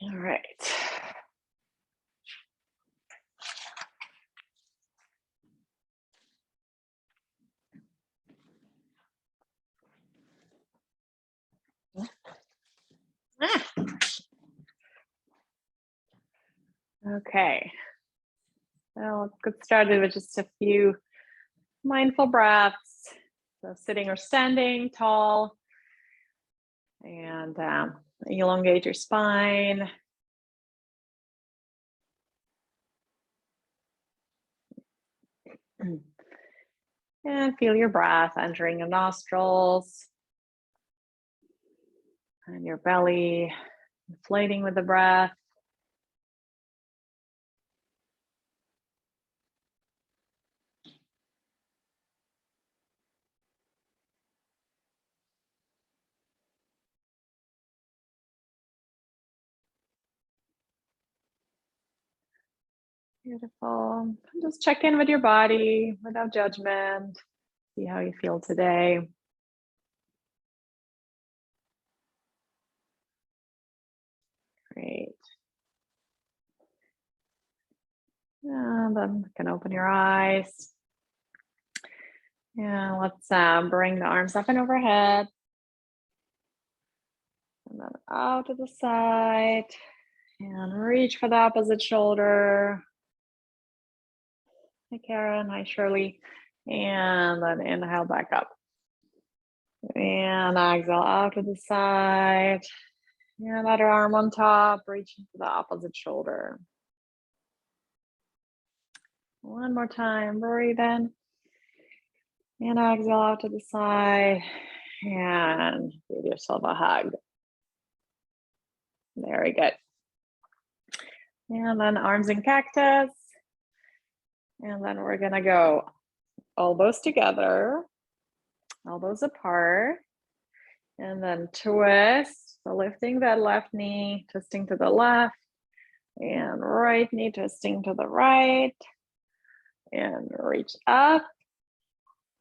All right. Okay. Well, let's get started with just a few mindful breaths. So sitting or standing tall, and elongate your spine. And feel your breath entering your nostrils and your belly, inflating with the breath. Beautiful. Just check in with your body without judgment. See how you feel today. Great. And then you can open your eyes. Yeah, let's bring the arms up and overhead. And then out to the side. And reach for the opposite shoulder. Hi, Karen. Hi, Shirley. And then inhale back up. And exhale out to the side. And other arm on top, reaching for the opposite shoulder. One more time, breathe in. And exhale out to the side. And give yourself a hug. Very good. And then arms in cactus. And then we're gonna go elbows together, elbows apart, and then twist. So lifting that left knee, twisting to the left, and right knee twisting to the right, and reach up,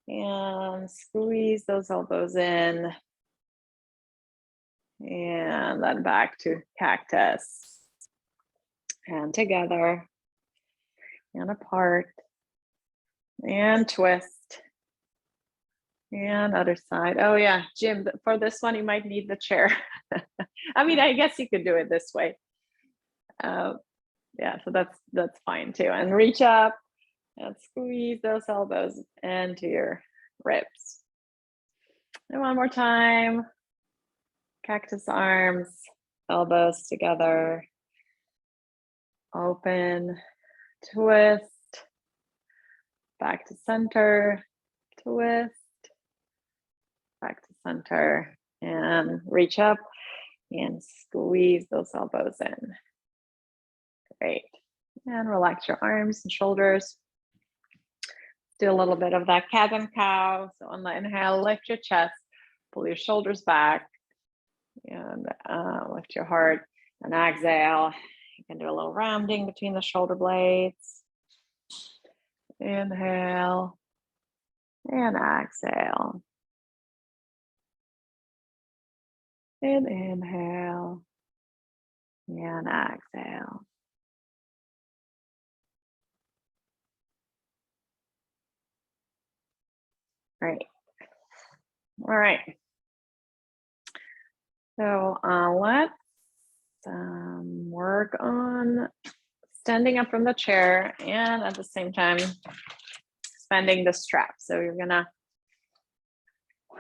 and squeeze those elbows in, and then back to cactus, and together, and apart, and twist, and other side. Oh yeah, Jim, for this one, you might need the chair. I mean, I guess you could do it this way. Yeah, so that's fine too. And reach up and squeeze those elbows into your ribs. And one more time. Cactus arms, elbows together. Open, twist, back to center, twist, back to center, and reach up and squeeze those elbows in. Great. And relax your arms and shoulders. Do a little bit of that cat and cow. So on the inhale, lift your chest, pull your shoulders back, and lift your heart. And exhale, you can do a little rounding between the shoulder blades. Inhale and exhale. And inhale and exhale. Great. All right. So let's work on standing up from the chair and at the same time expanding the strap. So you're gonna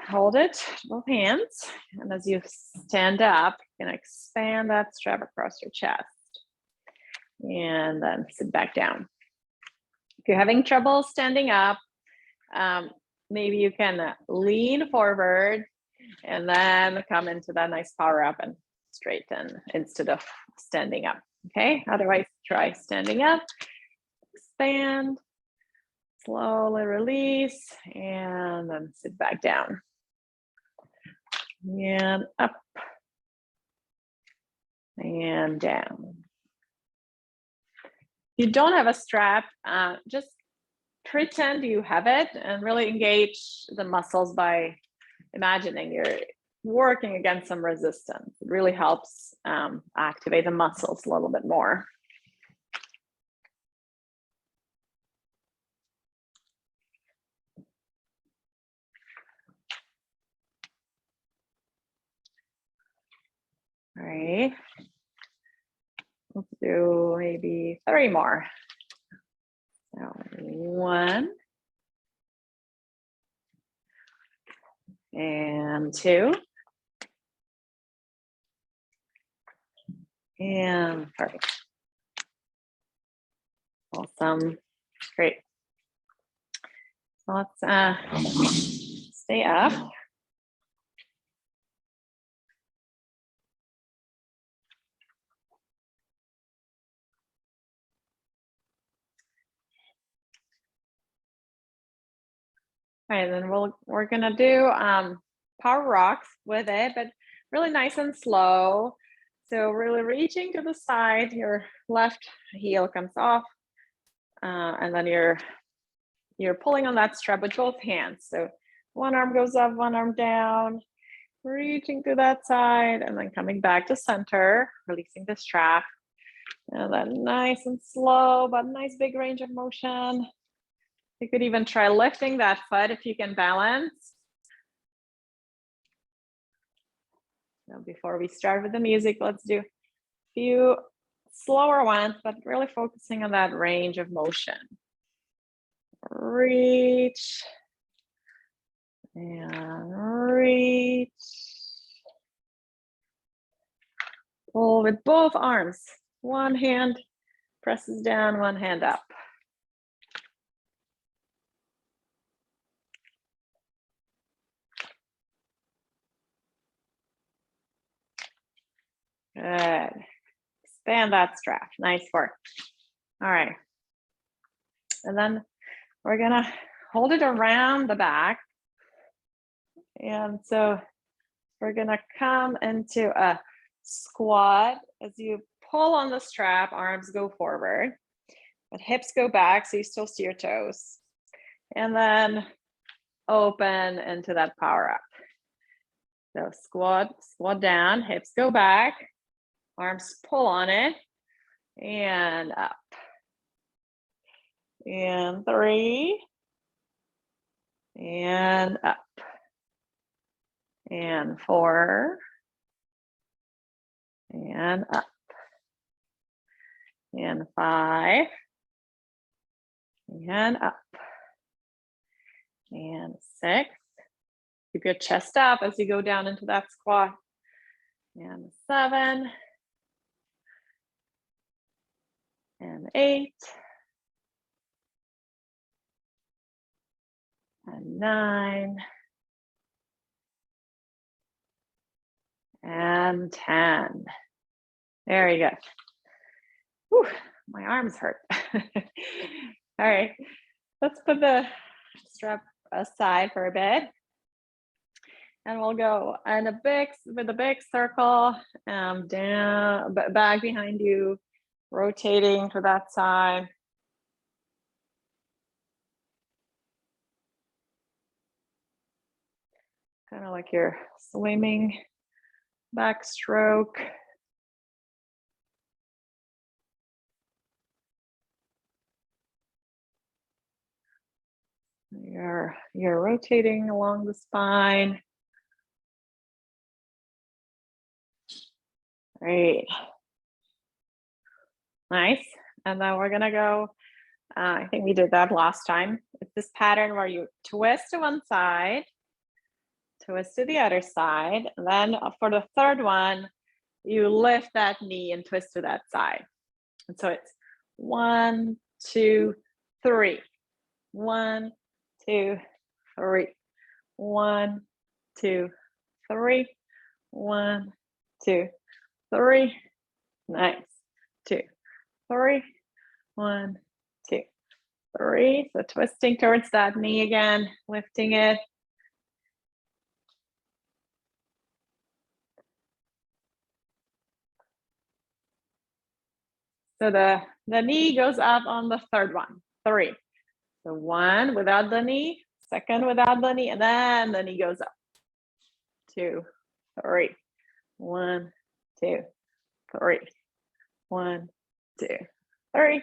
hold it, both hands, and as you stand up, you're gonna expand that strap across your chest. And then sit back down. If you're having trouble standing up, maybe you can lean forward and then come into that nice power up and straighten instead of standing up. Okay, otherwise try standing up, expand, slowly release, and then sit back down. And up and down. If you don't have a strap, just pretend you have it and really engage the muscles by imagining you're working against some resistance. It really helps activate the muscles a little bit more. All right, let's do maybe 3 more. So 1 and 2 and perfect. Awesome, great. So let's stay up. All right, then we're gonna do power rocks with it, but really nice and slow. So really reaching to the side, your left heel comes off, and then you're pulling on that strap with both hands. So one arm goes up, one arm down, reaching to that side, and then coming back to center, releasing the strap. And then nice and slow, but nice big range of motion. You could even try lifting that foot if you can balance. Now, before we start with the music, let's do a few slower ones, but really focusing on that range of motion. Reach and reach. Pull with both arms. One hand presses down, one hand up. Good. Expand that strap. Nice work. All right. And then we're gonna hold it around the back. And so we're gonna come into a squat. As you pull on the strap, arms go forward, but hips go back so you still see your toes. And then open into that power up. So squat down, hips go back, arms pull on it, and up. And 3, and up. And 4, and up. And 5, and up. And 6. Keep your chest up as you go down into that squat. And 7. And 8. And 9. And 10. Very good. Whew, my arms hurt. All right, let's put the strap aside for a bit. And we'll go and with a big circle down, back behind you, rotating to that side. Kind of like you're swimming backstroke. You're rotating along the spine. Great. Nice. And then we're gonna go, I think we did that last time. It's this pattern where you twist to one side, twist to the other side. And then for the third one, you lift that knee and twist to that side. And so it's 1, 2, 3. 1, 2, 3. 1, 2, 3. 1, 2, 3. Nice. 2, 3. 1, 2, 3. So twisting towards that knee again, lifting it. So the knee goes up on the third one. 3. So 1 without the knee, second without the knee, and then the knee goes up. 2, 3. 1, 2, 3. 1, 2, 3.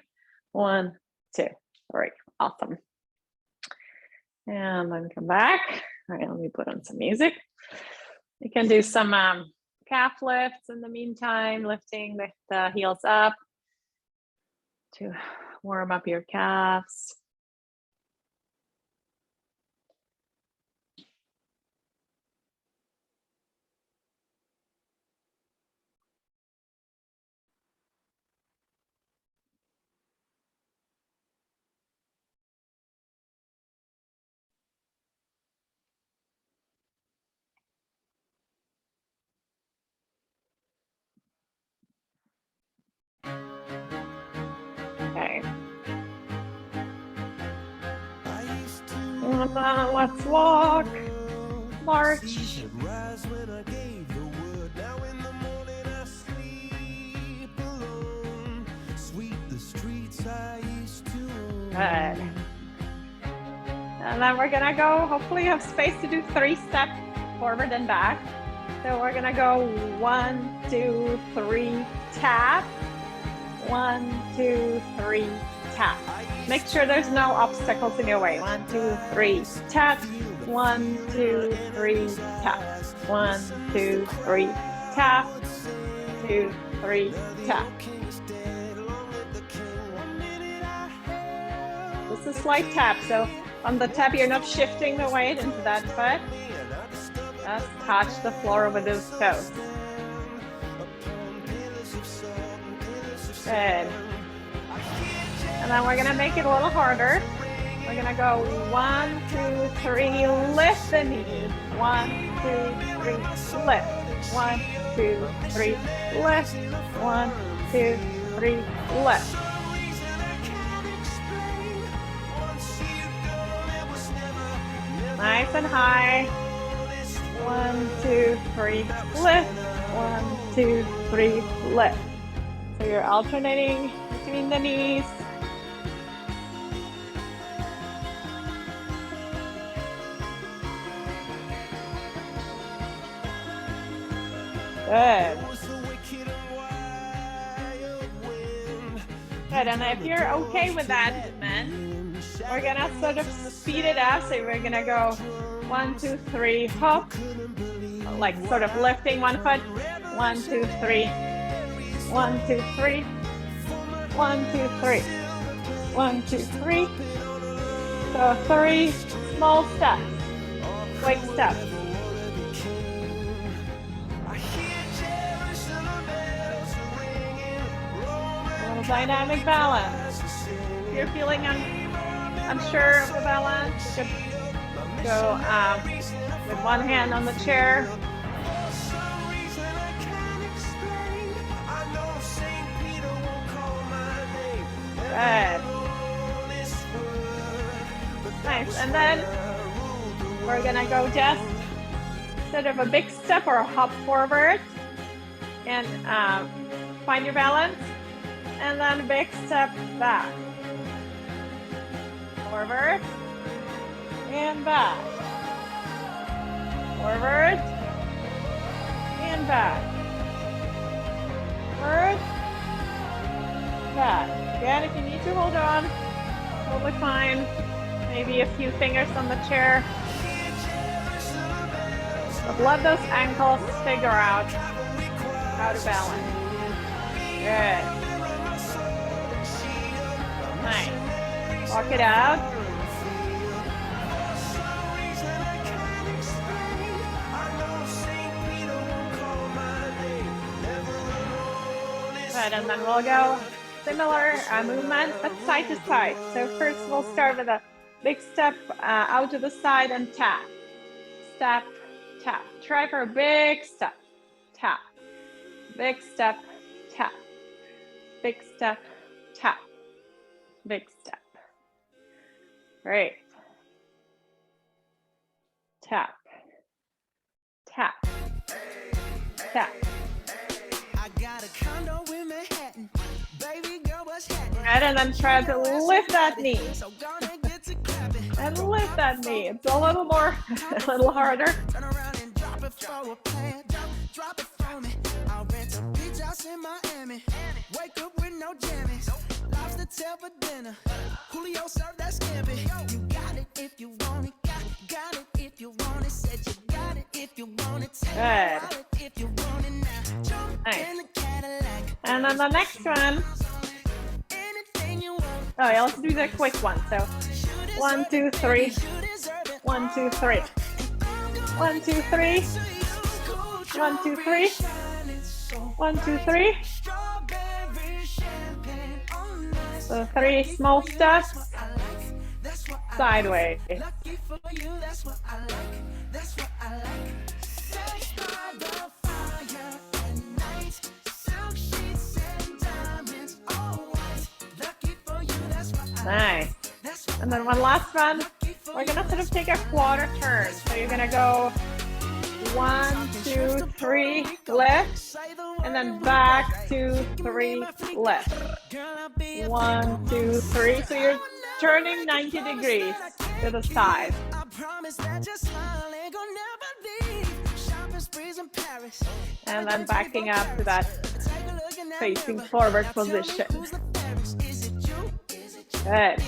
1, 2, 3. Awesome. And then come back. All right, let me put on some music. You can do some calf lifts in the meantime, lifting the heels up to warm up your calves. Okay. And then let's walk, march. Good. And then we're gonna go, hopefully you have space to do 3 steps forward and back. So we're gonna go 1, 2, 3, tap. 1, 2, 3, tap. Make sure there's no obstacles in your way. 1, 2, 3, tap. 1, 2, 3, tap. 1, 2, 3, tap. 2, 3, tap. This is slight tap, so on the tap you're not shifting the weight into that foot. Just touch the floor with those toes. Good. And then we're gonna make it a little harder. We're gonna go 1, 2, 3, lift the knee. 1, 2, 3, lift. 1, 2, 3, lift. 1, 2, 3, lift. Nice and high. 1, 2, 3, lift. 1, 2, 3, lift. So you're alternating between the knees. Good. Good, and if you're okay with that, then we're gonna sort of speed it up. So we're gonna go 1, 2, 3, hop, like sort of lifting one foot. 1, 2, 3. 1, 2, 3. 1, 2, 3. 1, 2, 3. So 3 small steps, quick steps. A little dynamic balance. If you're feeling unsure of the balance, you could go with one hand on the chair. Good. Nice. And then we're gonna go just sort of a big step or a hop forward and find your balance. And then a big step back. Forward and back. Forward and back. Forward, back. Again, if you need to hold on, totally fine. Maybe a few fingers on the chair. But let those ankles figure out how to balance. Good. Nice. Walk it out. Good, and then we'll go similar movement, but side to side. So first we'll start with a big step out to the side and tap. Step, tap. Try for a big step. Tap. Big step, tap. Big step, tap. Big step. Great. Tap. Tap. Tap. Right, and then try to lift that knee. And lift that knee. It's a little more, a little harder. drop it for me. I'll rent a beach house in Miami. Wake up with no jammies. Lobster tail for dinner. Julio served that scampi. You got it if you want it. Got it if you want it. Said you got it if you want it. Good. If you want it now. Jump Nice. in the Cadillac. And then the next one. Anything you want. Oh yeah, let's do the quick one. So 1, 2, 3. 1, 2, 3. 1, 2, 3. 1, 2, 3. 1, 2, 3. So 3 small steps sideways. Nice. And then one last one. We're gonna sort of take a quarter turn. So you're gonna go 1, 2, 3, lift, and then back 2, 3, lift. 1, 2, 3. So you're turning 90 degrees to the side. And then backing up to that facing forward position. Good.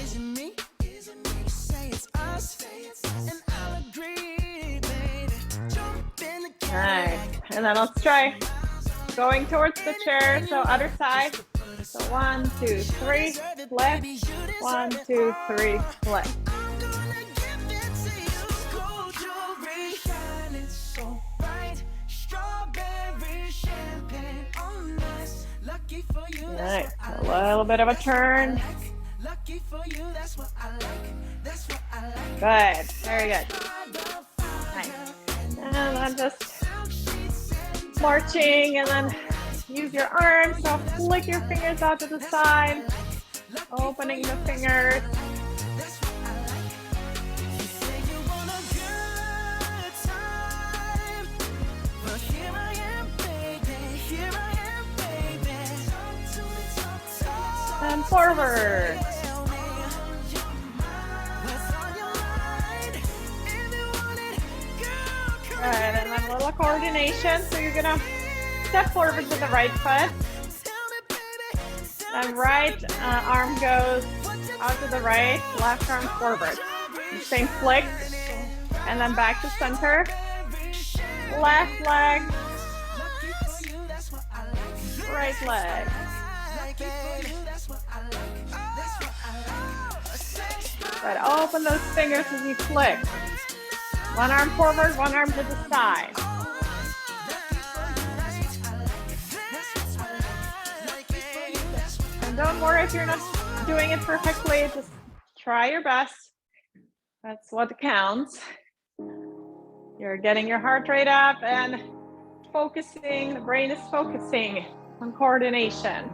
Nice. And then let's try going towards the chair. So other side. So 1, 2, 3, lift. 1, 2, 3, lift. Nice. A little bit of a turn. Good. Very good. Nice. And then just marching, and then use your arms. So flick your fingers out to the side, opening the fingers. And forward. Good, and then a little coordination. So you're gonna step forward with the right foot. And right arm goes out to the right, left arm forward. Same flick. And then back to center. Left leg. Right leg. Good. Open those fingers as you flick. One arm forward, one arm to the side. And don't worry if you're not doing it perfectly, just try your best. That's what counts. You're getting your heart rate up and focusing, the brain is focusing on coordination.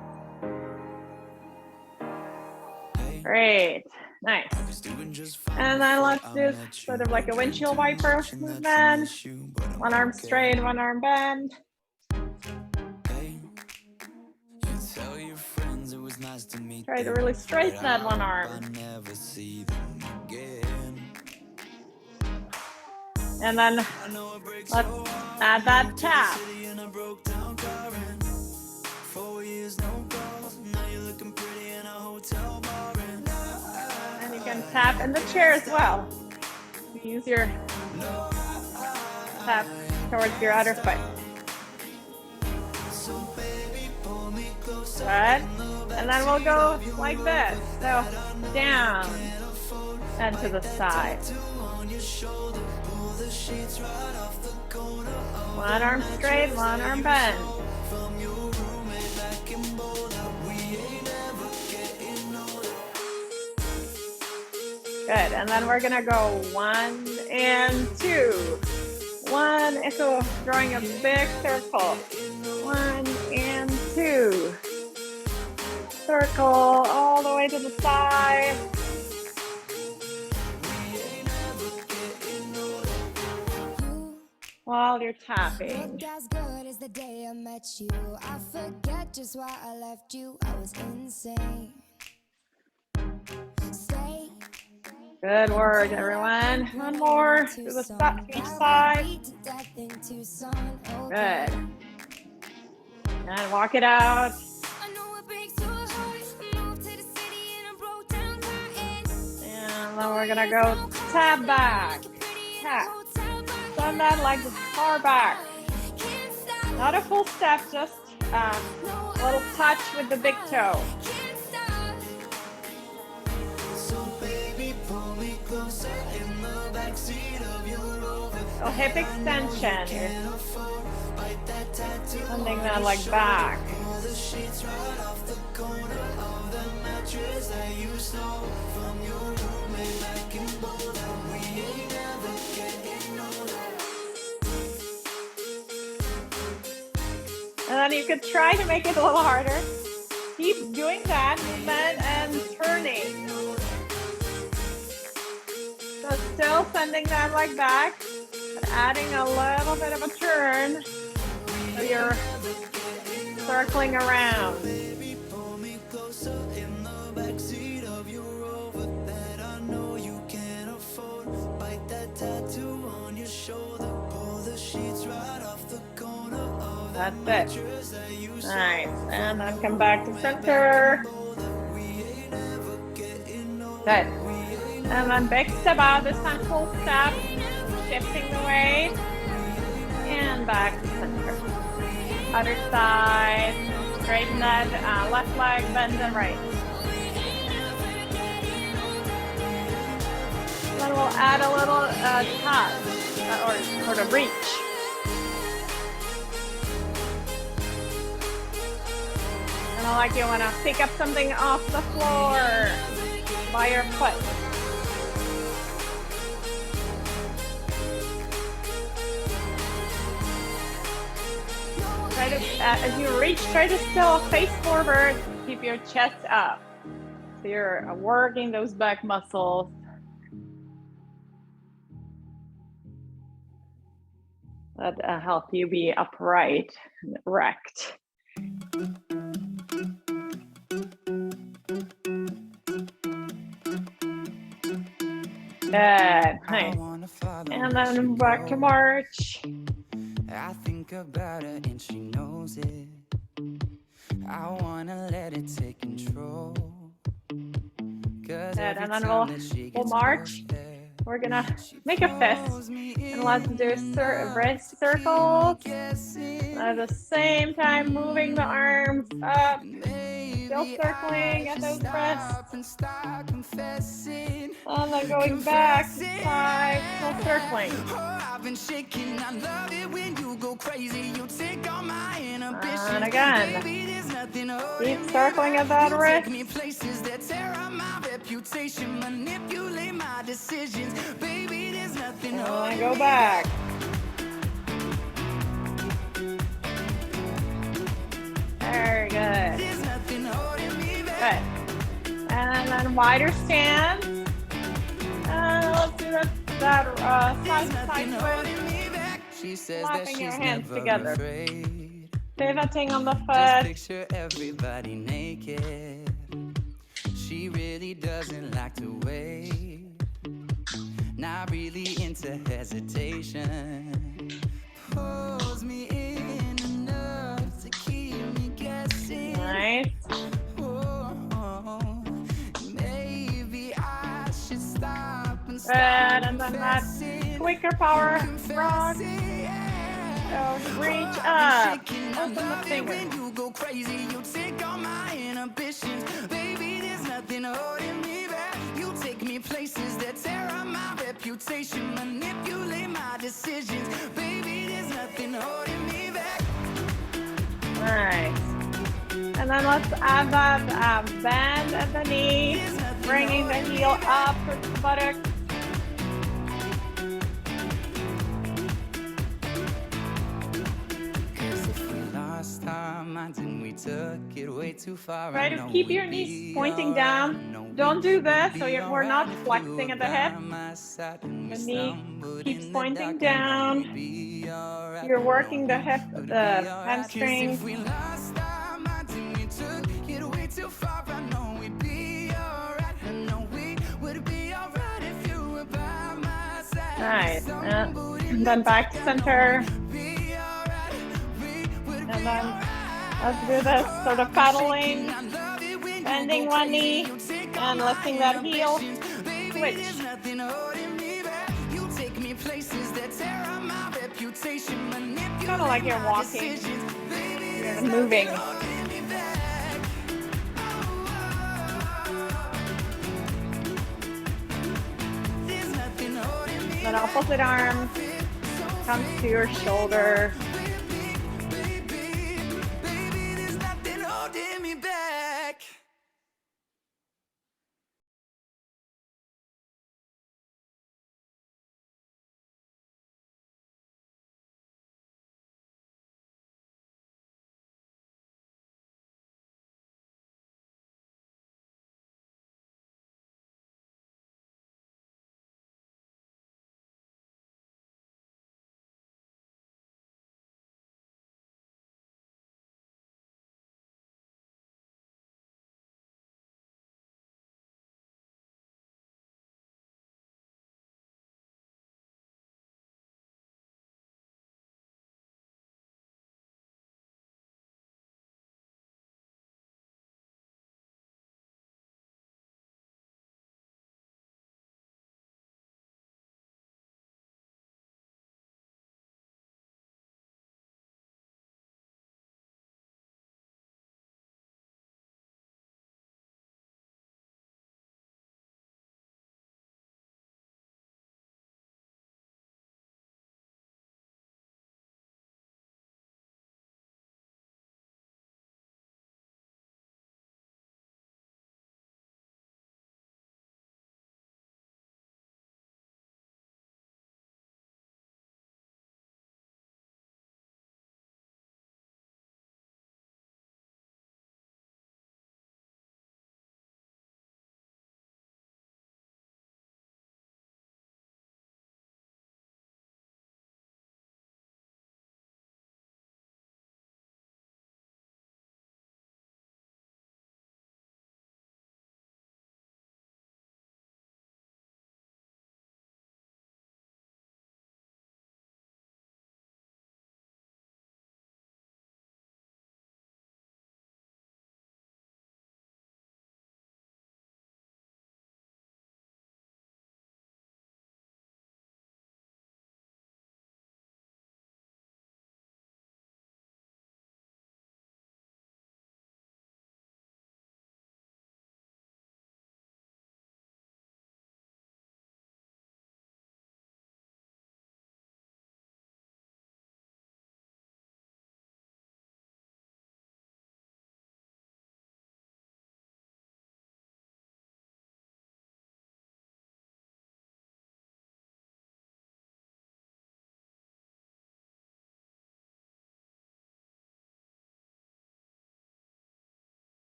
Great. Nice. And then let's do sort of like a windshield wiper movement. One arm straight, one arm bend. Try to really straighten that one arm. And then let's add that tap. And you can tap in the chair as well. Use your tap towards your other foot. Good. And then we'll go like this. So down and to the side. One arm straight, one arm bent. Good, and then we're gonna go 1 and 2. 1, so drawing a big circle. 1 and 2. Circle all the way to the side. While you're tapping. As good as the day I met you. I forget just why I left you. I was insane. Stay Good work, everyone. One more to the each side. Good. And walk it out. And then we're gonna go tap back. Tap. Send that leg far back. Not a full step, just a little touch with the big toe. So hip extension. Sending that leg back. And then you could try to make it a little harder. Keep doing that movement and turning. So still sending that leg back, but adding a little bit of a turn. So you're circling around. That's it. Nice. And then come back to center. Good. And then big step out, this time full step, shifting the weight. And back to center. Other side. Straighten that left leg, bend the right. Then we'll add a little touch or sort of reach. And like you want to pick up something off the floor by your foot. Try to, as you reach, try to still face forward, keep your chest up. So you're working those back muscles. That help you be upright and erect. Good, nice. And then back to march. I think about her and she knows it. I wanna let it take control. Good, and then we'll march. We're gonna make a fist and let's do wrist circles. At the same time, moving the arms up, still circling at those wrists. And then going back to side, still circling. And again, keep circling at that wrist. And go back. Very good. Good. And then wider stance. Let's do that side to side twist. Slapping your hands together. Pivoting on the foot. Picture everybody naked. She really doesn't like to wait. Not really into hesitation. Pulls me in enough to keep me guessing. Nice. Maybe I should stop and Good, and then that quicker power frog. So reach up, open the finger. When you go crazy, you take all my inhibitions. Baby, there's nothing holding me back. You take me places that tear up my reputation, manipulate my decisions. Baby, there's nothing holding me back. Nice. And then let's add that bend at the knee, bringing the heel up towards the buttocks. And we took it way too far. Try to keep your knees pointing down. Don't do this, so we're not flexing at the hip. The knee keeps pointing down. You're working the hip, the hamstring. Nice. And then back to center. And then let's do this sort of paddling, bending one knee and lifting that heel. Switch. Kind of like you're walking, you're moving. Then opposite arm comes to your shoulder.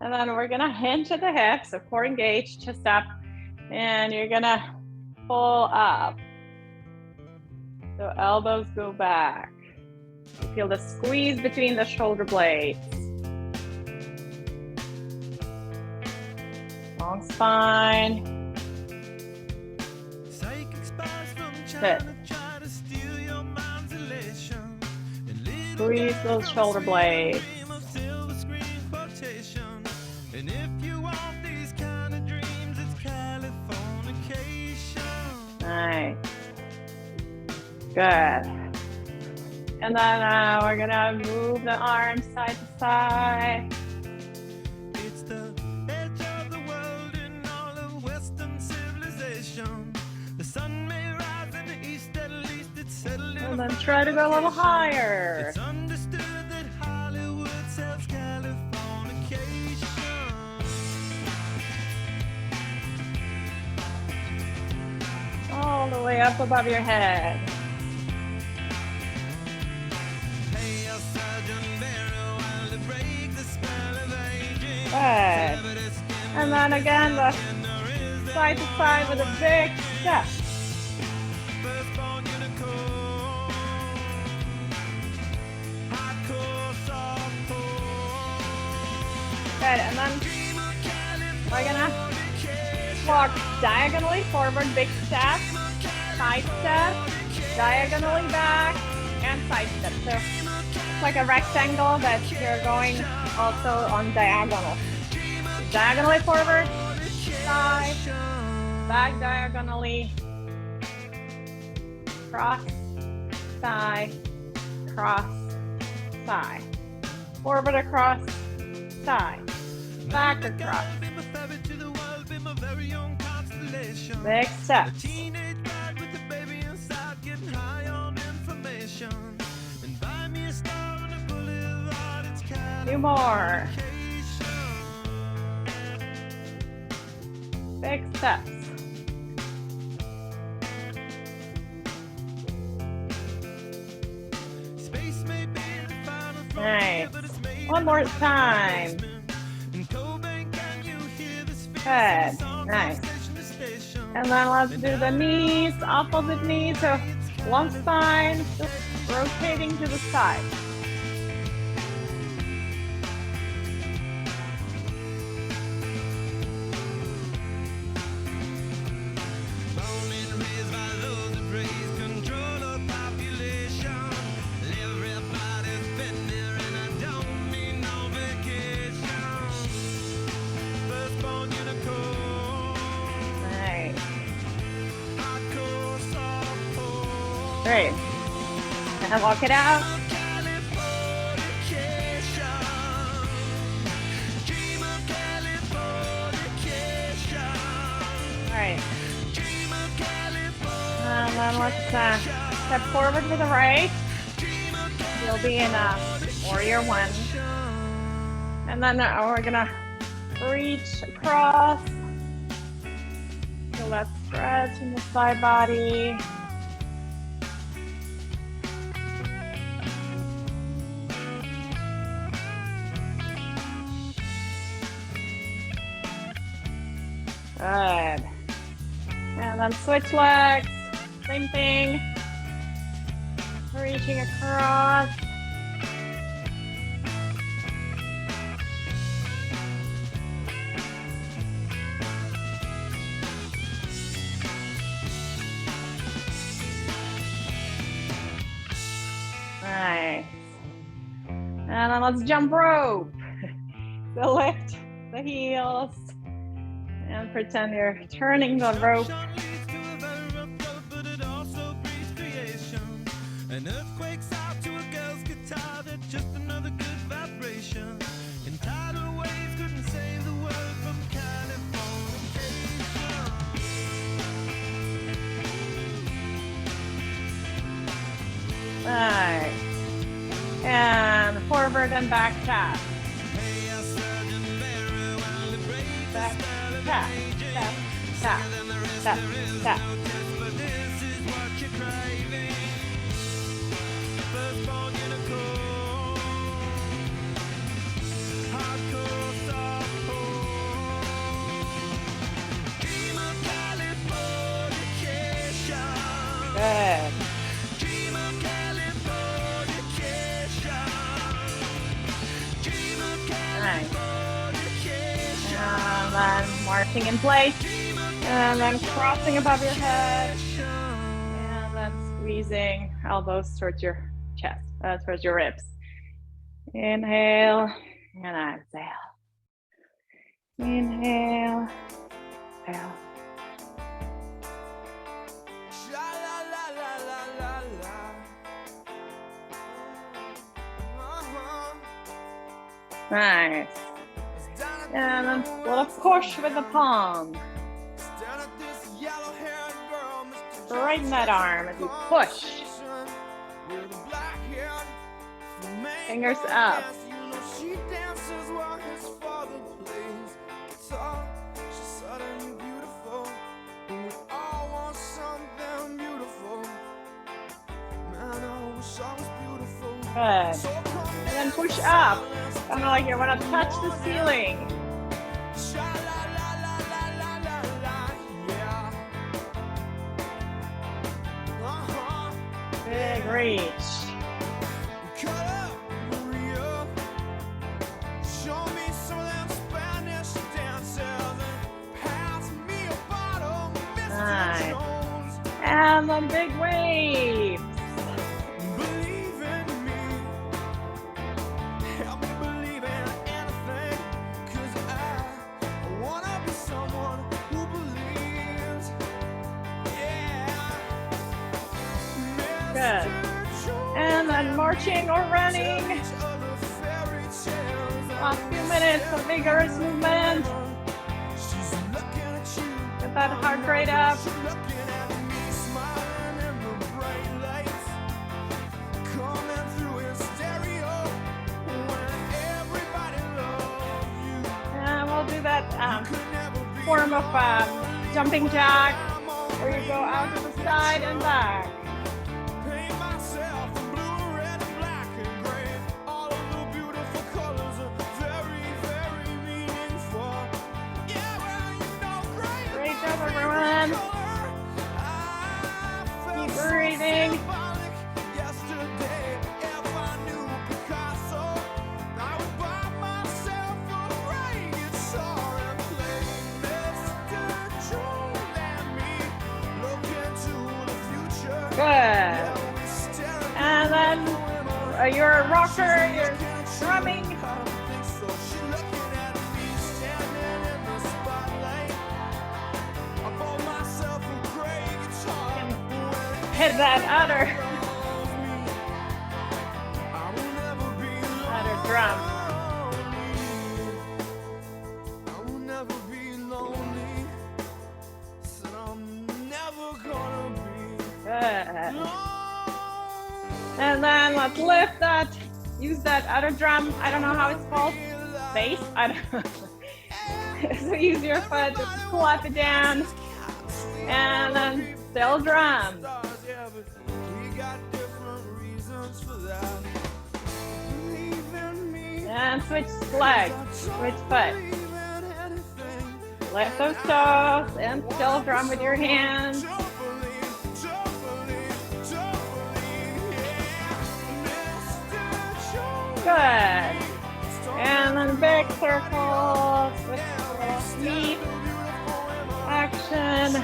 And then we're gonna hinge at the hips, so core engaged, chest up, and you're gonna pull up. So elbows go back. You feel the squeeze between the shoulder blades. Long spine. Sit. Squeeze those shoulder blades. And if you want these kind of dreams, it's Californication. Nice. Good. And then we're gonna move the arms side to side. It's the edge of the world in all of Western civilization. The sun may rise in the east, at least it's settled in And a then try to go a little fortification. higher. It's understood that Hollywood sells Californication. All the way up above your head. Hey, a surgeon very well to break the spell of aging. Good. And then again, the side to side with a big step. Firstborn unicorn. Hardcore, softcore. Good. And then we're gonna walk diagonally forward, big step, side step, diagonally back, and side step. So it's like a rectangle that you're going also on diagonal. Diagonally forward, side, back diagonally, cross, side, cross, side, forward across, side, back across. Big steps. Teenage bride with a baby inside, getting high on information. And buy me a star on the boulevard, it's Two more. Big steps. Space may be the final Nice. frontier, but it's made One more time. in Cobain, can you hear this fierce Good. song from Nice. station to station? And then let's do the knees, opposite knee to one side, just rotating to the side. Born and raised by those that praise control of population. Everybody's been there and I don't need no vacation. Firstborn unicorn. Nice. Hardcore, softcore. Great. And walk it out. Californication. Dream of Californication. All right. Dream of Californication. And then let's step forward with the right. You'll be in a warrior one. And then we're gonna reach across. So let's stretch in the side body. Good. And then switch legs. Same thing. Reaching across. Nice. And then let's jump rope. So lift the heels and pretend you're turning the rope. An earthquake's out to a girl's guitar, that's just another good vibration. And tidal waves couldn't save the world from Californication. Nice. And forward and back tap. Hey, a surgeon very well to break the Back spell of tap, aging. tap, tap, Second than the rest, tap, there is tap. no test, but this is what you're craving. Firstborn unicorn. Hardcore, softcore. Dream of Californication. Good. Dream of Californication. Dream of Nice. Californication. And then marching in place. And then crossing above your head. And then squeezing elbows towards your chest, towards your ribs. Inhale and exhale. Inhale, exhale. Nice. And then a little push with the palm. Straighten that arm as you push. Fingers up. She dances while his father plays guitar. She's suddenly beautiful, and we all want something beautiful. Man, I wish I was beautiful. Good. So come And then push up. Kind of like you want to touch the ceiling. Big reach. Nice. And then big waves. Believe in me. Help me believe in anything. 'Cause I wanna be someone who believes. Yeah. Good. And then marching or running. Last few minutes of vigorous movement. Get that heart rate up. And we'll do that form of jumping jack, where you go out to the side and back. Paint myself in blue, red, and black and gray. All of the beautiful colors are very, very meaningful. Yeah, well, you know, gray. Great job, everyone. Keep breathing. Yesterday, if I knew Picasso, I would buy myself a great guitar and play Mr. Jones and me. Look into the future. Good. And then you're a rocker, you're drumming. Hit that other drum. I will never be lonely. So I'm never gonna be Good. lonely. And then let's lift that. Use that other drum. I don't know how it's called. Bass? I don't know. So use your foot to clap it down. And then still drum. Yeah, but we got different reasons for that. Believe in me. And switch legs. Switch foot. Believe in anything. Lift those toes and still drum with your hands. Don't believe, yeah. Mr. Jones. Good. And then big circles with a little knee action.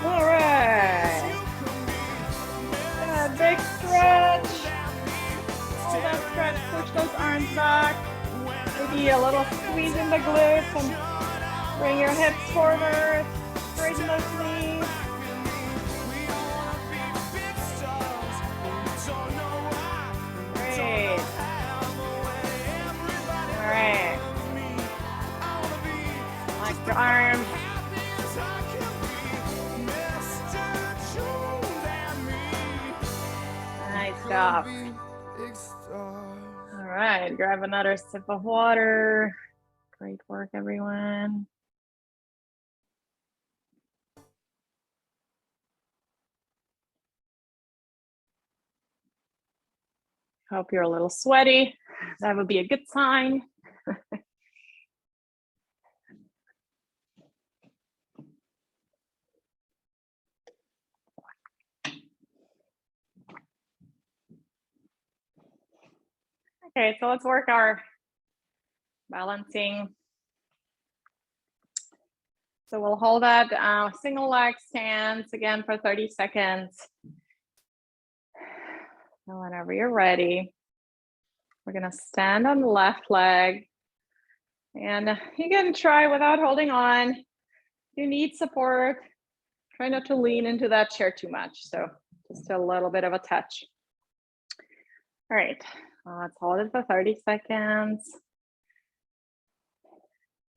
All right. And a big stretch. Hold that stretch, push those arms back. Maybe a little squeeze in the glutes and bring your hips forward. Straighten those knees. Great. All right. Like your arms. Nice job. All right, grab another sip of water. Great work, everyone. Hope you're a little sweaty. That would be a good sign. Okay, so let's work our balancing. So we'll hold that single leg stance again for 30 seconds. And whenever you're ready, we're gonna stand on the left leg, And you can try without holding on. You need support. Try not to lean into that chair too much. So just a little bit of a touch. All right, let's hold it for 30 seconds.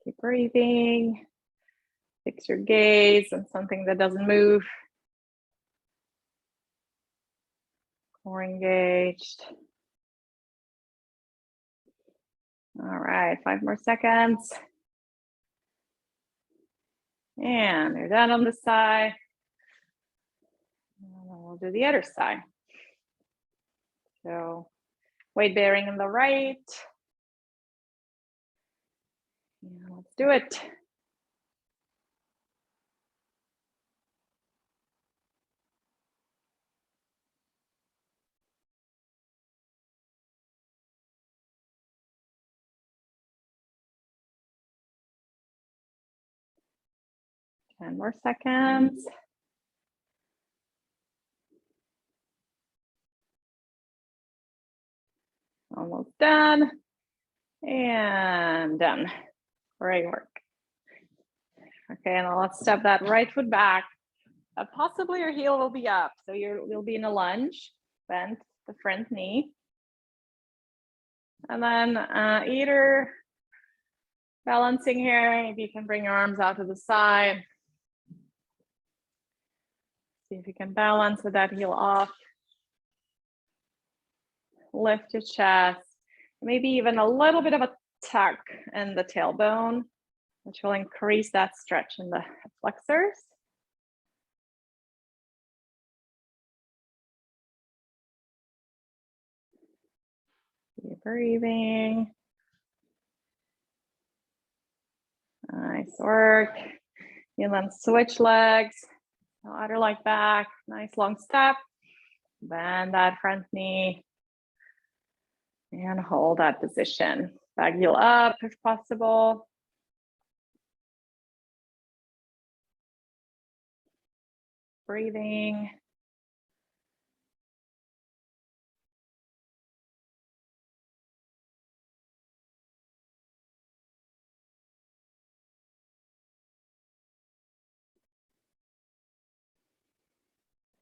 Keep breathing. Fix your gaze on something that doesn't move. Core engaged. All right, 5 more seconds. And you're done on this side. And then we'll do the other side. So weight bearing on the right. Yeah, let's do it. Ten more seconds. Almost done. And done. Great work. Okay, and let's step that right foot back. Possibly your heel will be up. So you'll be in a lunge, bend the front knee. And then either balancing here, if you can bring your arms out to the side. See if you can balance with that heel off. Lift your chest. Maybe even a little bit of a tuck in the tailbone, which will increase that stretch in the flexors. Keep breathing. Nice work. And then switch legs. Other leg back. Nice long step. Bend that front knee. And hold that position. Back heel up if possible. Breathing.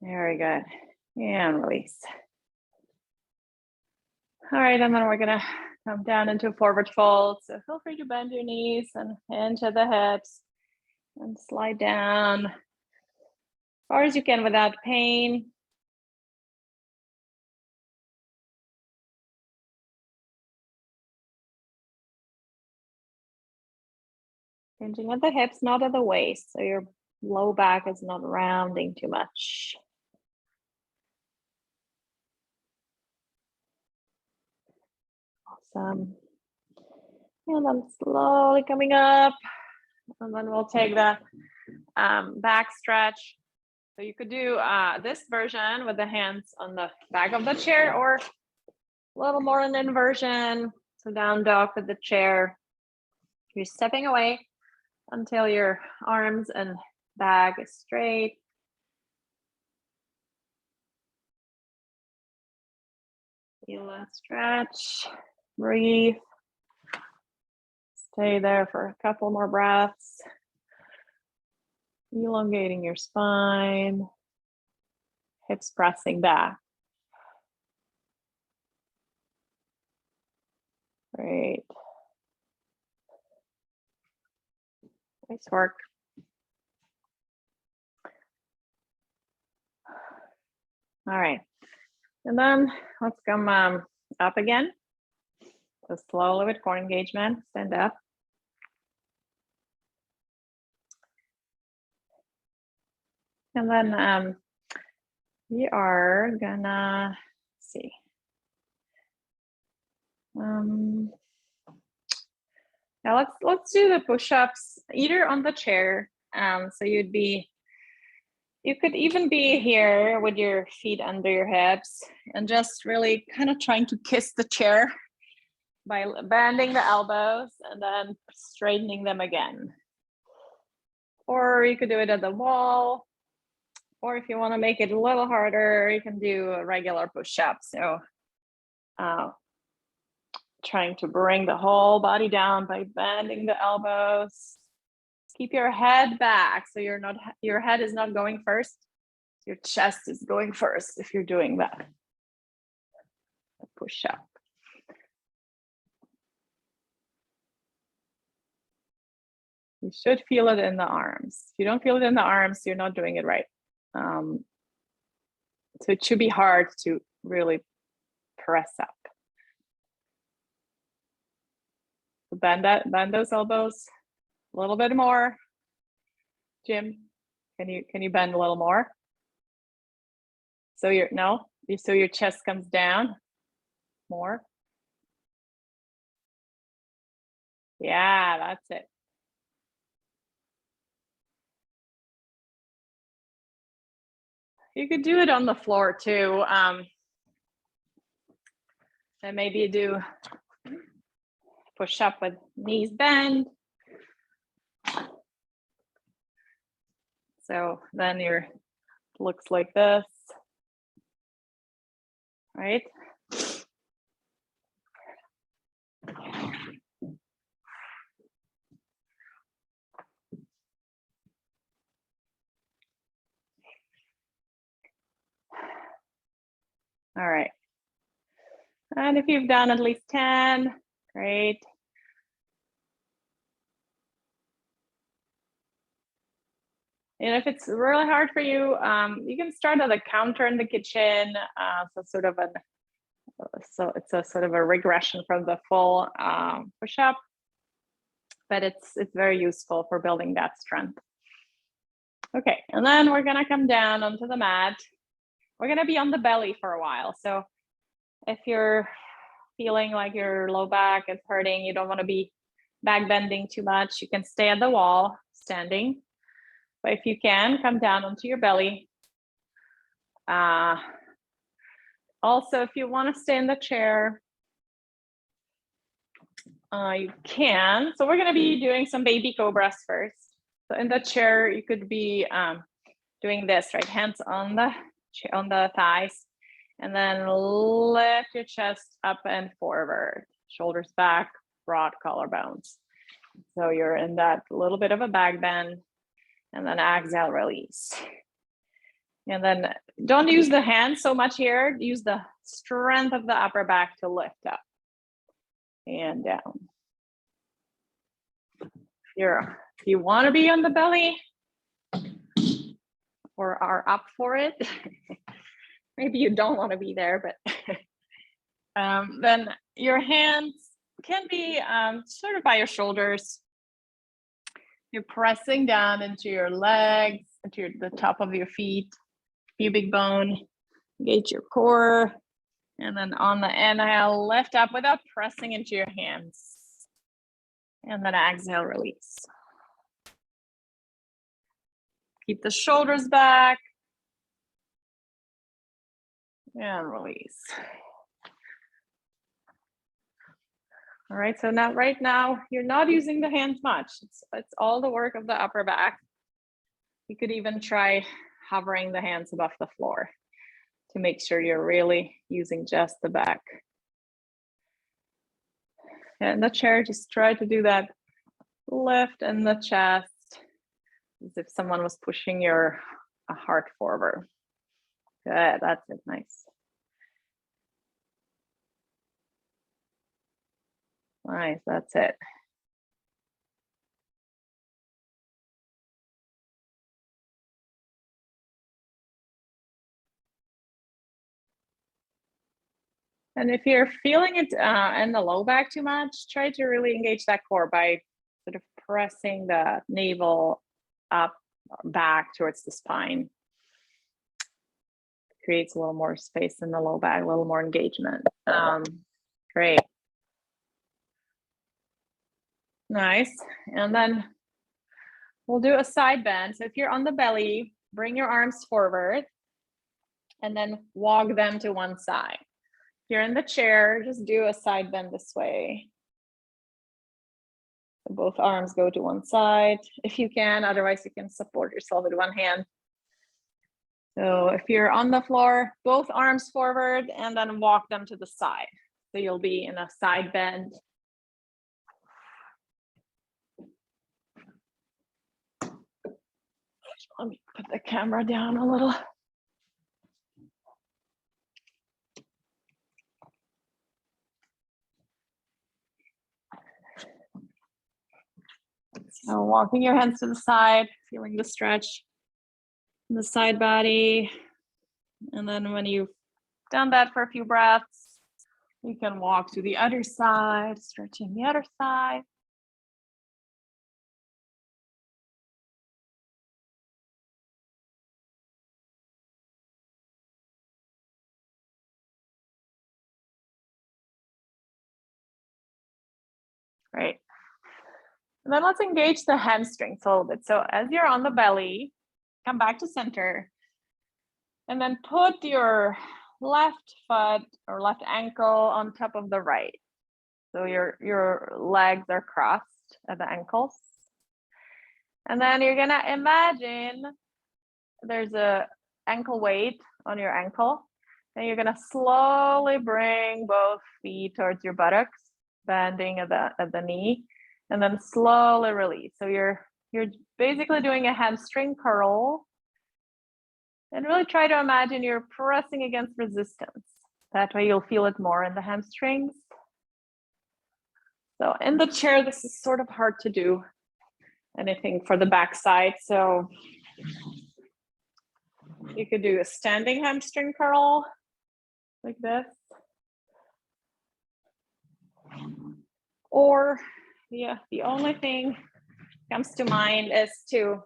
Very good. And release. All right, and then we're gonna come down into forward fold. So feel free to bend your knees and into the hips and slide down as far as you can without pain. Hinging at the hips, not at the waist. So your low back is not rounding too much. Awesome. And then slowly coming up. And then we'll take the back stretch. So you could do this version with the hands on the back of the chair, or a little more an inversion. So down dog with the chair. You're stepping away until your arms and back is straight. Feel that stretch. Breathe. Stay there for a couple more breaths. Elongating your spine. Hips pressing back. Great. Nice work. All right. And then let's come up again. So slowly with core engagement, stand up. And then we are gonna see. Now let's do the push-ups either on the chair. So you could even be here with your feet under your hips and just really kind of trying to kiss the chair by bending the elbows and then straightening them again. Or you could do it at the wall. Or if you want to make it a little harder, you can do a regular push-up. So trying to bring the whole body down by bending the elbows. Keep your head back so your head is not going first. Your chest is going first if you're doing that. Push up. You should feel it in the arms. If you don't feel it in the arms, you're not doing it right. So it should be hard to really press up. Bend those elbows a little bit more. Jim, can you bend a little more? So your chest comes down more. Yeah, that's it. You could do it on the floor too. And maybe do push up with knees bent. So then your looks like this, right? All right. And if you've done at least 10, great. And if it's really hard for you, you can start at a counter in the kitchen. So it's a sort of a regression from the full push-up, but it's very useful for building that strength. Okay, and then we're gonna come down onto the mat. We're gonna be on the belly for a while. So if you're feeling like your low back is hurting, you don't want to be back bending too much, you can stay at the wall standing. But if you can, come down onto your belly. Also, if you want to stay in the chair, you can. So we're going to be doing some baby cobras first. So in the chair, you could be doing this, right? Hands on the thighs, and then lift your chest up and forward, shoulders back, broad collarbones. So you're in that little bit of a back bend, and then exhale, release. And then don't use the hands so much here. Use the strength of the upper back to lift up and down. If you want to be on the belly or are up for it, maybe you don't want to be there, but then your hands can be sort of by your shoulders. You're pressing down into your legs, into the top of your feet, pubic bone, engage your core. And then on the inhale, lift up without pressing into your hands. And then exhale, release. Keep the shoulders back. And release. All right, so now right now, you're not using the hands much. It's all the work of the upper back. You could even try hovering the hands above the floor to make sure you're really using just the back. And in the chair, just try to do that lift in the chest as if someone was pushing your heart forward. Good, that's it, nice. Nice, that's it. And if you're feeling it in the low back too much, try to really engage that core by sort of pressing the navel up, back towards the spine. Creates a little more space in the low back, a little more engagement. Great. Nice. And then we'll do a side bend. So if you're on the belly, bring your arms forward and then walk them to one side. If you're in the chair, just do a side bend this way. So both arms go to one side if you can, otherwise you can support yourself with one hand. So if you're on the floor, both arms forward and then walk them to the side. So you'll be in a side bend. Let me put the camera down a little. So walking your hands to the side, feeling the stretch in the side body. And then when you've done that for a few breaths, you can walk to the other side, stretching the other side. Great. And then let's engage the hamstrings a little bit. So as you're on the belly, come back to center. And then put your left foot or left ankle on top of the right. So your legs are crossed at the ankles. And then you're gonna imagine there's a ankle weight on your ankle. And you're gonna slowly bring both feet towards your buttocks, bending at the knee, and then slowly release. So you're basically doing a hamstring curl. And really try to imagine you're pressing against resistance. That way you'll feel it more in the hamstrings. So in the chair, this is sort of hard to do anything for the backside. So you could do a standing hamstring curl like this. Or yeah, the only thing comes to mind is to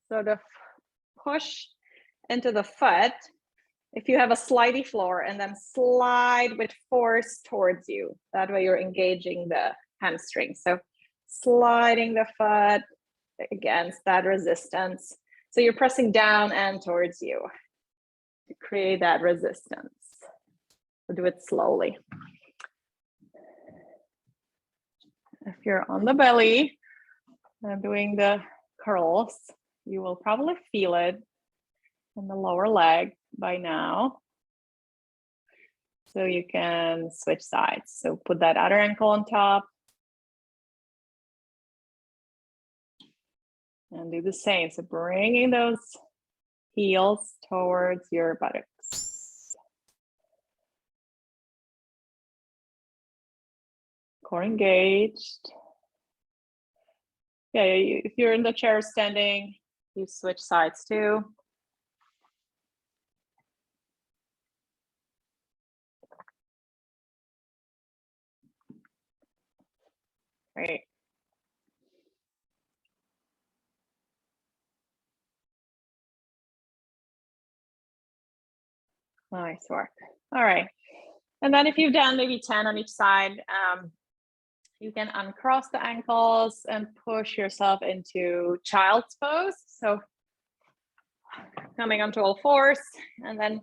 sort of push into the foot if you have a slidey floor, and then slide with force towards you. That way you're engaging the hamstring. So sliding the foot against that resistance. So you're pressing down and towards you to create that resistance. So do it slowly. If you're on the belly and doing the curls, you will probably feel it in the lower leg by now. So you can switch sides. So put that other ankle on top. And do the same. So bringing those heels towards your buttocks. Core engaged. Yeah, if you're in the chair standing, you switch sides too. Great. Nice work. All right. And then if you've done maybe 10 on each side, you can uncross the ankles and push yourself into child's pose. So coming onto all fours, and then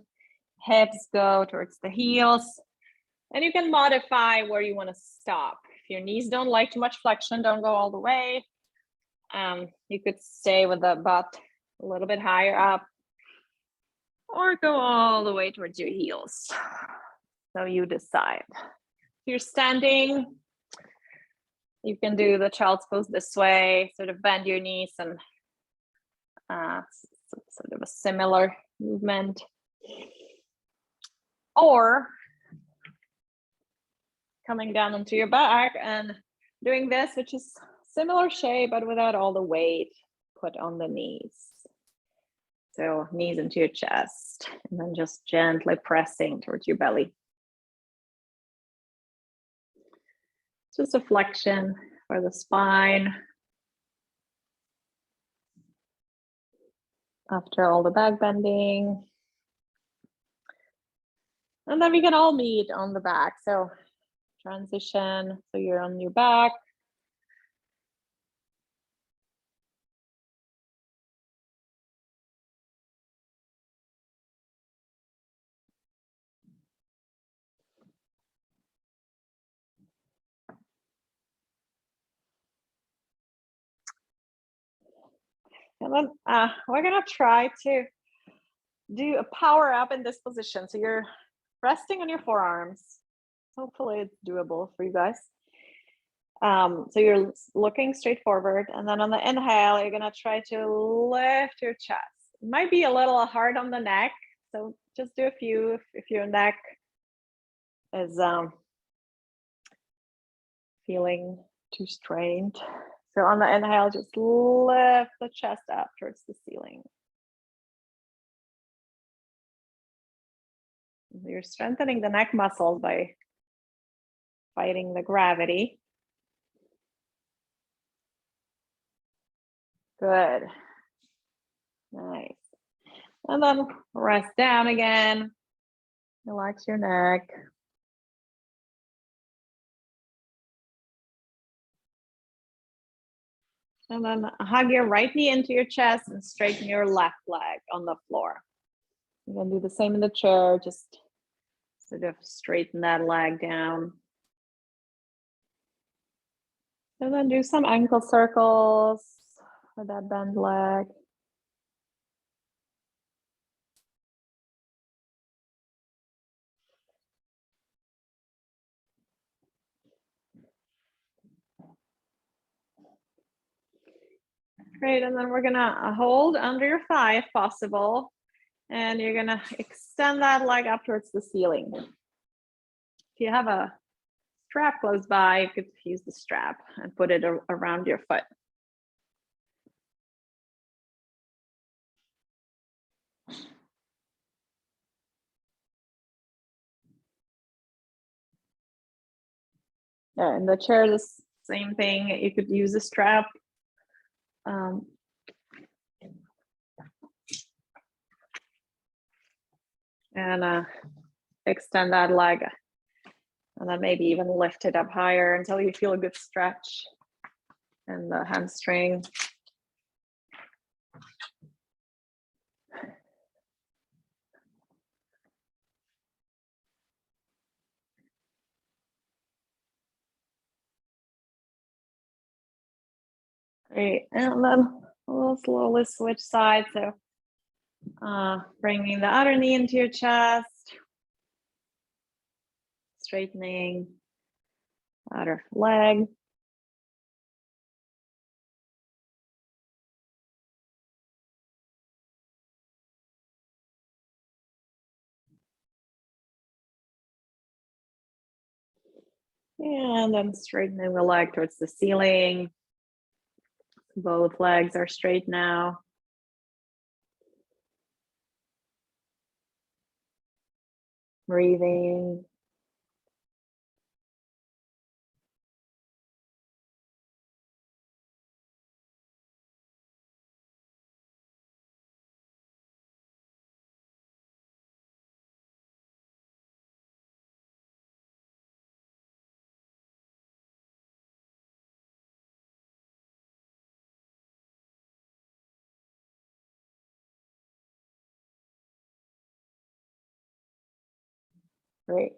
hips go towards the heels. And you can modify where you want to stop. If your knees don't like too much flexion, don't go all the way. You could stay with the butt a little bit higher up, or go all the way towards your heels. So you decide. If you're standing, you can do the child's pose this way, sort of bend your knees and sort of a similar movement. Or coming down onto your back and doing this, which is similar shape, but without all the weight put on the knees. So knees into your chest, and then just gently pressing towards your belly. Just a flexion for the spine. After all the back bending. And then we can all meet on the back. So transition, so you're on your back. And then we're gonna try to do a power up in this position. So you're resting on your forearms. hopefully it's doable for you guys. So you're looking straight forward, and then on the inhale, you're gonna try to lift your chest. It might be a little hard on the neck, so just do a few if your neck is feeling too strained. So on the inhale, just lift the chest up towards the ceiling. You're strengthening the neck muscles by fighting the gravity. Good. Nice. And then rest down again. Relax your neck. And then hug your right knee into your chest and straighten your left leg on the floor. You're gonna do the same in the chair, just sort of straighten that leg down. And then do some ankle circles with that bent leg. Great, and then we're gonna hold under your thigh if possible. And you're gonna extend that leg up towards the ceiling. If you have a strap close by, you could use the strap and put it around your foot. Yeah, in the chair, the same thing. You could use a strap. And extend that leg. And then maybe even lift it up higher until you feel a good stretch in the hamstring. Great, and then we'll slowly switch sides. So bringing the other knee into your chest, straightening other leg. And then straightening the leg towards the ceiling. Both legs are straight now. Breathing. Great.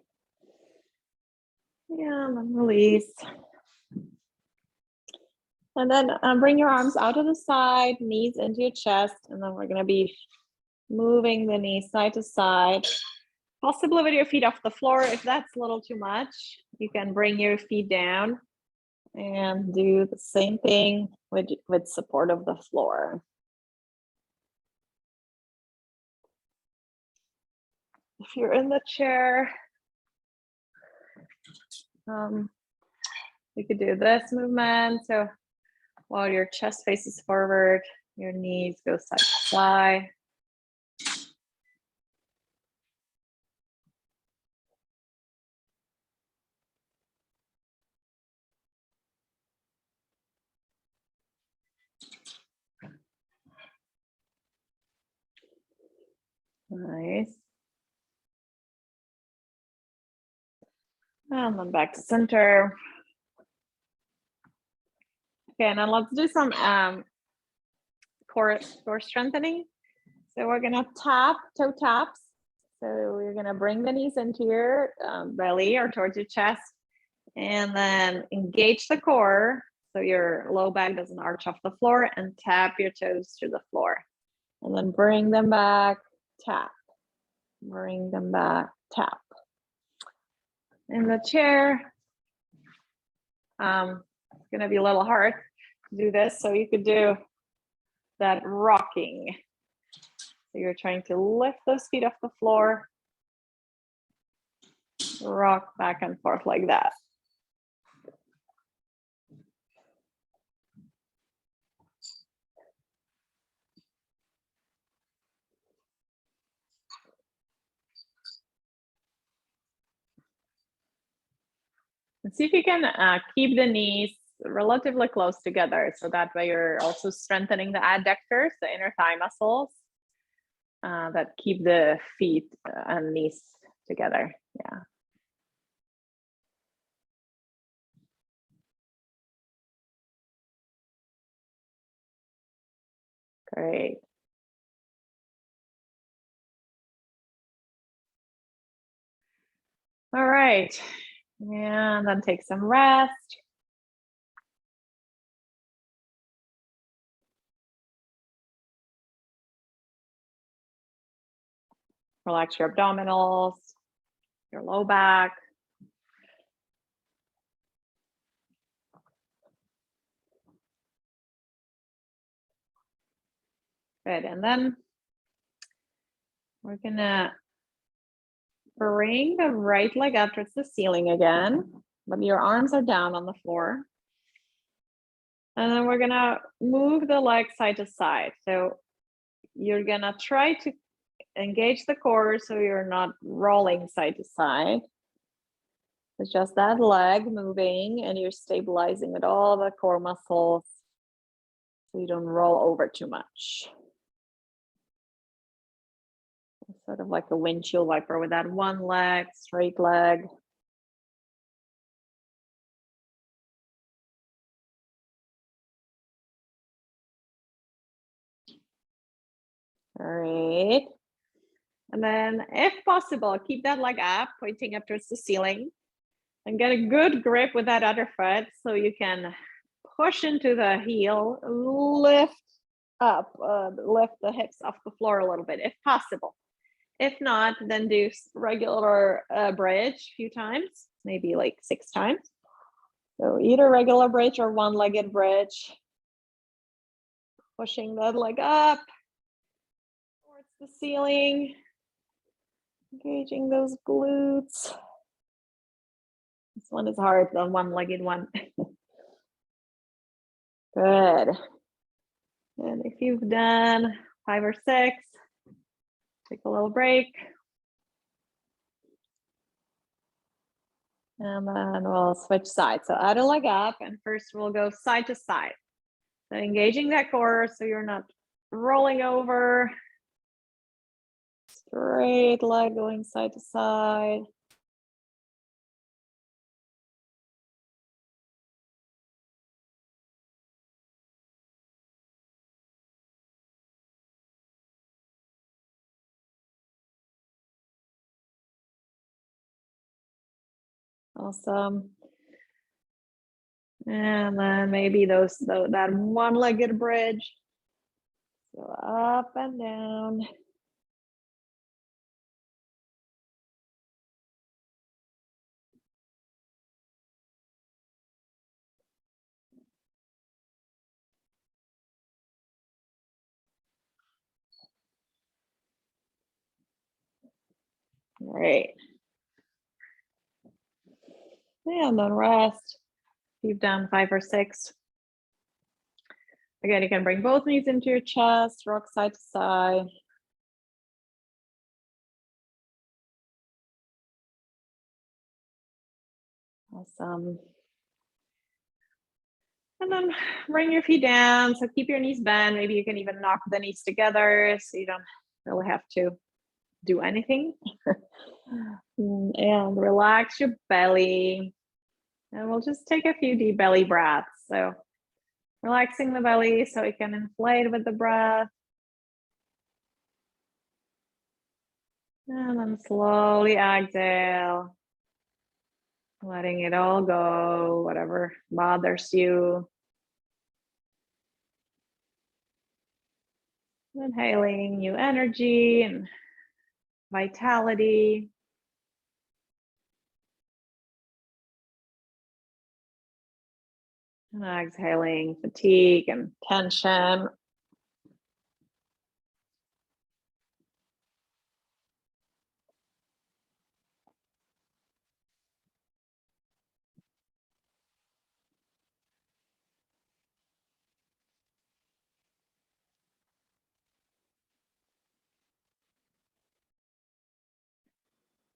Yeah, and then release. And then bring your arms out to the side, knees into your chest, and then we're gonna be moving the knees side to side, possibly with your feet off the floor. If that's a little too much, you can bring your feet down and do the same thing with support of the floor. If you're in the chair, you could do this movement. So while your chest faces forward, your knees go side to side. Nice. And then back to center. Okay, now let's do some core strengthening. So we're gonna tap, toe taps. So you're gonna bring the knees into your belly or towards your chest, and then engage the core so your low back doesn't arch off the floor, and tap your toes to the floor. And then bring them back, tap. Bring them back, tap. in the chair. It's gonna be a little hard to do this, so you could do that rocking. So you're trying to lift those feet off the floor, rock back and forth like that. And see if you can keep the knees relatively close together. So that way you're also strengthening the adductors, the inner thigh muscles that keep the feet and knees together. Yeah. Great. All right. And then take some rest. Relax your abdominals, your low back. Good. And then we're gonna bring the right leg up towards the ceiling again, but your arms are down on the floor. And then we're gonna move the leg side to side. So you're gonna try to engage the core so you're not rolling side to side. It's just that leg moving and you're stabilizing with all the core muscles so you don't roll over too much. It's sort of like a windshield wiper with that one leg, straight leg. All right. And then if possible, keep that leg up, pointing up towards the ceiling, and get a good grip with that other foot so you can push into the heel, lift up, lift the hips off the floor a little bit if possible. If not, then do regular bridge a few times, maybe like 6 times. So either regular bridge or one-legged bridge. Pushing that leg up towards the ceiling. Engaging those glutes. This one is hard, the one-legged one. Good. And if you've done 5 or 6, take a little break. And then we'll switch sides. So other leg up, and first we'll go side to side. So engaging that core so you're not rolling over. Straight leg going side to side. Awesome. And then maybe that one-legged bridge. So up and down. All right. And then rest. You've done 5 or 6. Again, you can bring both knees into your chest, rock side to side. Awesome. And then bring your feet down. So keep your knees bent. Maybe you can even knock the knees together so you don't really have to do anything. And relax your belly. And we'll just take a few deep belly breaths. So relaxing the belly so it can inflate with the breath. And then slowly exhale. Letting it all go, whatever bothers you. Inhaling new energy and vitality. And exhaling fatigue and tension.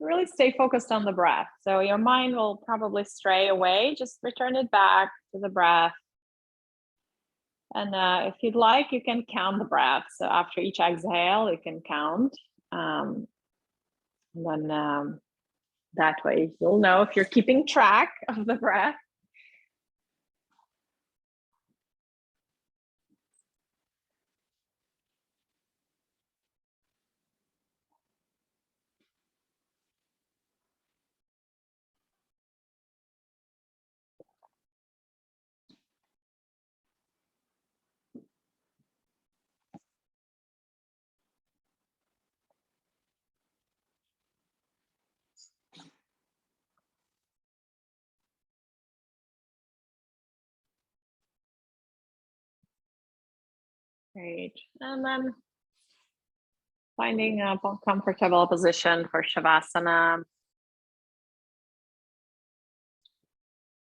Really stay focused on the breath. So your mind will probably stray away. Just return it back to the breath. And if you'd like, you can count the breath. So after each exhale, you can count. And then that way you'll know if you're keeping track of the breath. Great. And then finding a comfortable position for Shavasana.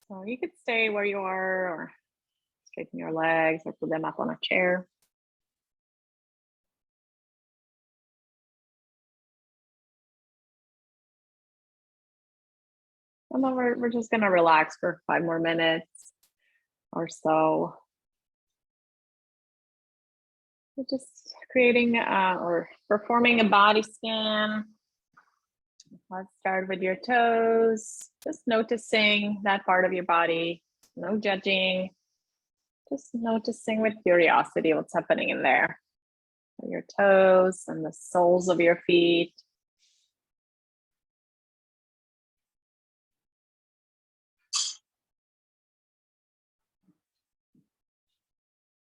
So you could stay where you are or straighten your legs or put them up on a chair. And then we're just gonna relax for 5 more minutes or so. We're just creating or performing a body scan. Let's start with your toes. Just noticing that part of your body, no judging. Just noticing with curiosity what's happening in there. Your toes and the soles of your feet.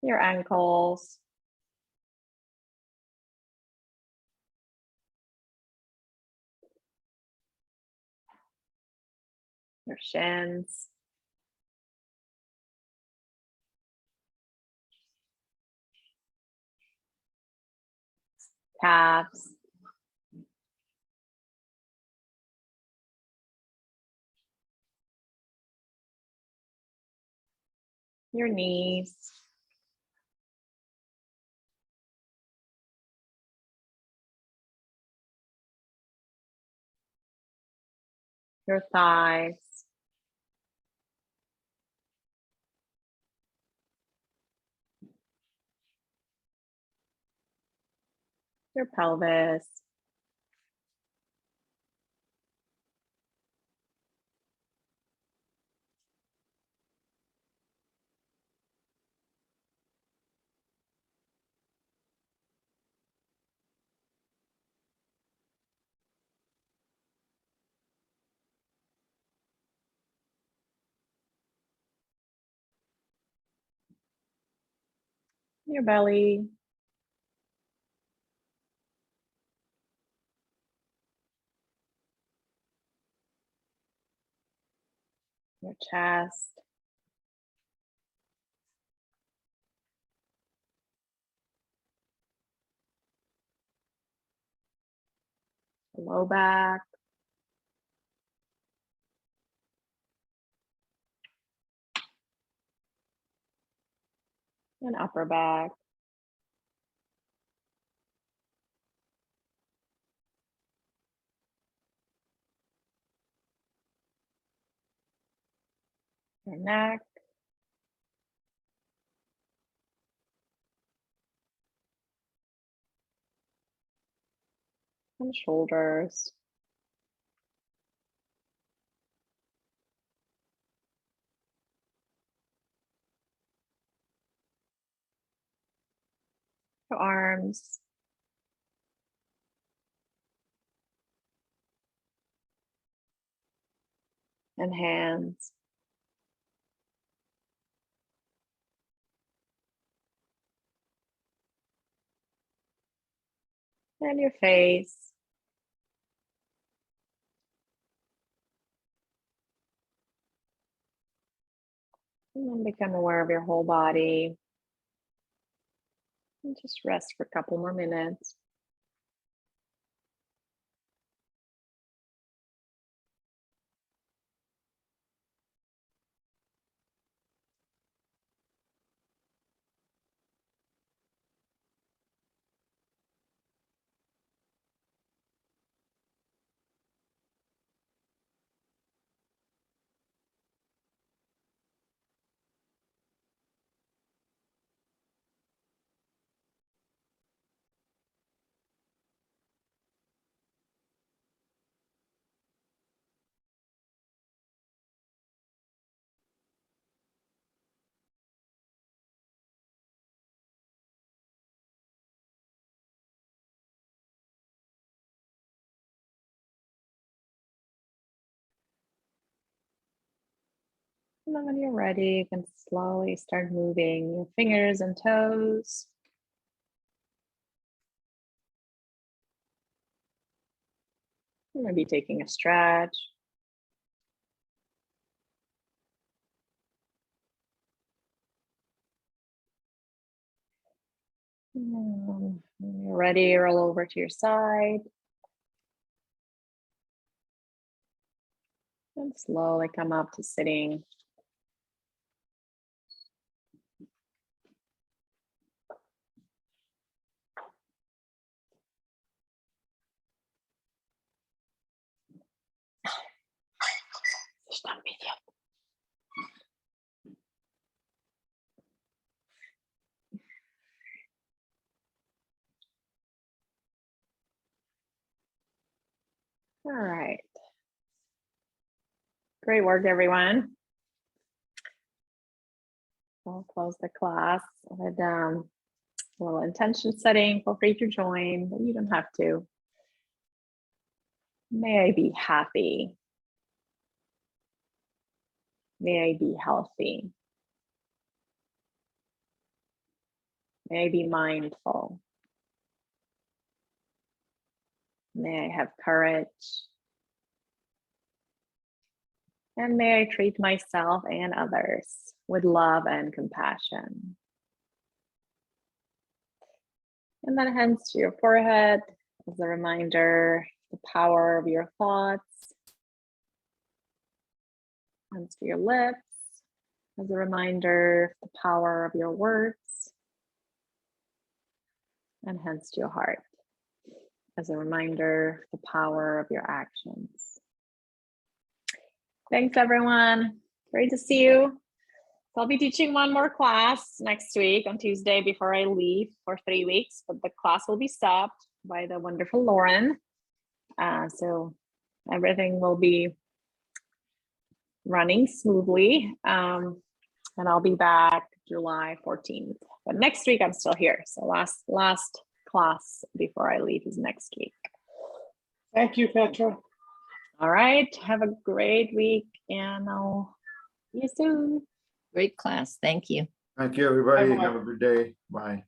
Your ankles. Your shins. Calves. Your knees. Your thighs. Your pelvis. Your belly. Your chest. Low back. And upper back. Your neck. And shoulders. Your arms. And hands. And your face. And then become aware of your whole body. And just rest for a couple more minutes. And then when you're ready, you can slowly start moving your fingers and toes. Maybe taking a stretch. When you're ready, roll over to your side. And slowly come up to sitting. All right. Great work, everyone. I'll close the class with a little intention setting. Feel free to join, but you don't have to. May I be happy. May I be healthy. May I be mindful. May I have courage. And may I treat myself and others with love and compassion. And then hands to your forehead as a reminder, the power of your thoughts. Hands to your lips as a reminder, the power of your words. And hands to your heart as a reminder, the power of your actions. Thanks, everyone. Great to see you. So I'll be teaching one more class next week on Tuesday before I leave for 3 weeks, but the class will be stopped by the wonderful Lauren. So everything will be running smoothly. And I'll be back July 14th. But next week I'm still here. So last class before I leave is next week. Thank you, Petra. All right. Have a great week and I'll see you soon. Great class. Thank you. Thank you, everybody. Bye-bye. Have a good day. Bye.